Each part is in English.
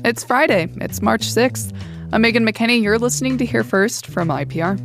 It's Friday. It's March 6th. I'm Megan McKinney. You're listening to Hear First from IPR.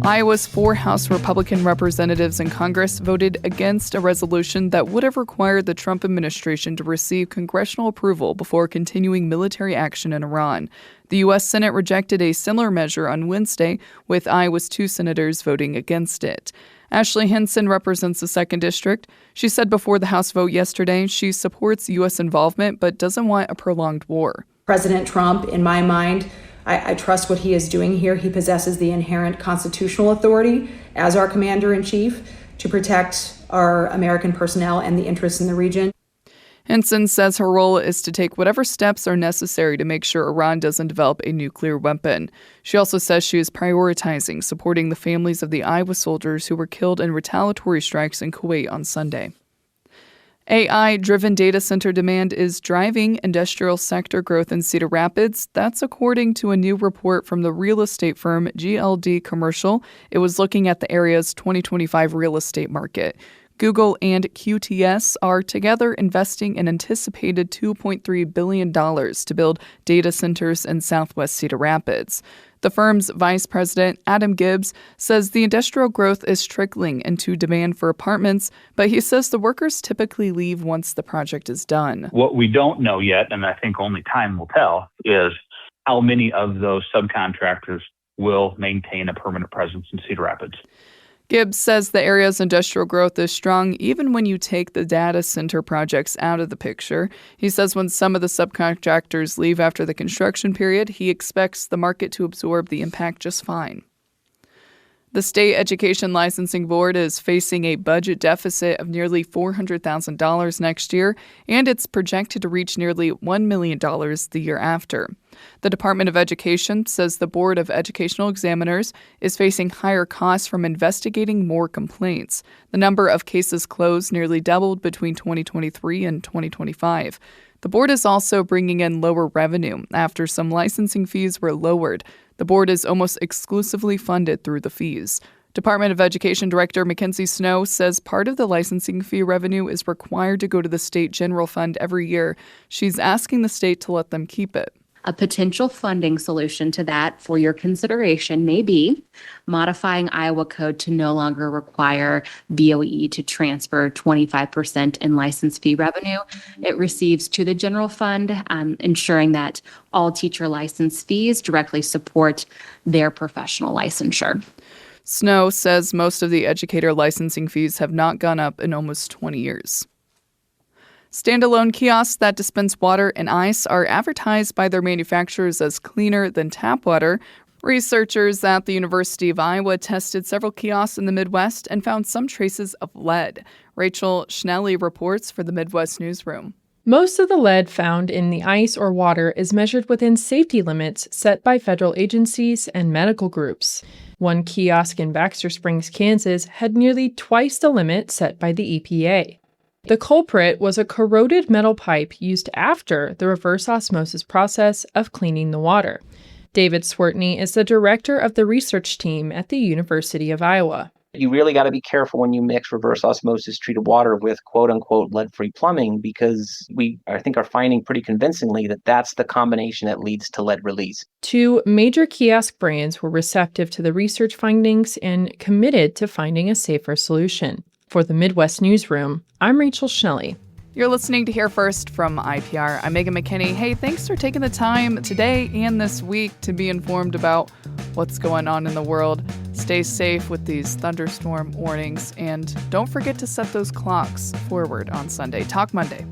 Iowa's 4 House Republican representatives in Congress voted against a resolution that would have required the Trump administration to receive congressional approval before continuing military action in Iran. The U.S. Senate rejected a similar measure on Wednesday, with Iowa's 2 senators voting against it. Ashley Henson represents the 2nd District. She said before the House vote yesterday she supports U.S. involvement but doesn't want a prolonged war. President Trump, in my mind, I trust what he is doing here. He possesses the inherent constitutional authority as our commander-in-chief to protect our American personnel and the interests in the region. Henson says her role is to take whatever steps are necessary to make sure Iran doesn't develop a nuclear weapon. She also says she is prioritizing supporting the families of the Iowa soldiers who were killed in retaliatory strikes in Kuwait on Sunday. AI-driven data center demand is driving industrial sector growth in Cedar Rapids. That's according to a new report from the real estate firm GLD Commercial. It was looking at the area's 2025 real estate market. Google and QTS are together investing an anticipated $2.3 billion to build data centers in southwest Cedar Rapids. The firm's vice president, Adam Gibbs, says the industrial growth is trickling into demand for apartments, but he says the workers typically leave once the project is done. What we don't know yet, and I think only time will tell, is how many of those subcontractors will maintain a permanent presence in Cedar Rapids. Gibbs says the area's industrial growth is strong even when you take the data center projects out of the picture. He says when some of the subcontractors leave after the construction period, he expects the market to absorb the impact just fine. The State Education Licensing Board is facing a budget deficit of nearly $400,000 next year, and it's projected to reach nearly $1 million the year after. The Department of Education says the Board of Educational Examiners is facing higher costs from investigating more complaints. The number of cases closed nearly doubled between 2023 and 2025. The board is also bringing in lower revenue after some licensing fees were lowered. The board is almost exclusively funded through the fees. Department of Education Director Mackenzie Snow says part of the licensing fee revenue is required to go to the state general fund every year. She's asking the state to let them keep it. A potential funding solution to that for your consideration may be modifying Iowa code to no longer require BOE to transfer 25% in license fee revenue it receives to the general fund, ensuring that all teacher license fees directly support their professional licensure. Snow says most of the educator licensing fees have not gone up in almost 20 years. Standalone kiosks that dispense water and ice are advertised by their manufacturers as cleaner than tap water. Researchers at the University of Iowa tested several kiosks in the Midwest and found some traces of lead. Rachel Schnelly reports for the Midwest Newsroom. Most of the lead found in the ice or water is measured within safety limits set by federal agencies and medical groups. One kiosk in Baxter Springs, Kansas, had nearly twice the limit set by the EPA. The culprit was a corroded metal pipe used after the reverse osmosis process of cleaning the water. David Swartney is the director of the research team at the University of Iowa. You really got to be careful when you mix reverse osmosis treated water with quote-unquote lead-free plumbing, because I think are finding pretty convincingly that that's the combination that leads to lead release. 2 major kiosk brands were receptive to the research findings and committed to finding a safer solution. For the Midwest Newsroom, I'm Rachel Schnelly. You're listening to Hear First from IPR. I'm Megan McKinney. Hey, thanks for taking the time today and this week to be informed about what's going on in the world. Stay safe with these thunderstorm warnings, and don't forget to set those clocks forward on Sunday. Talk Monday.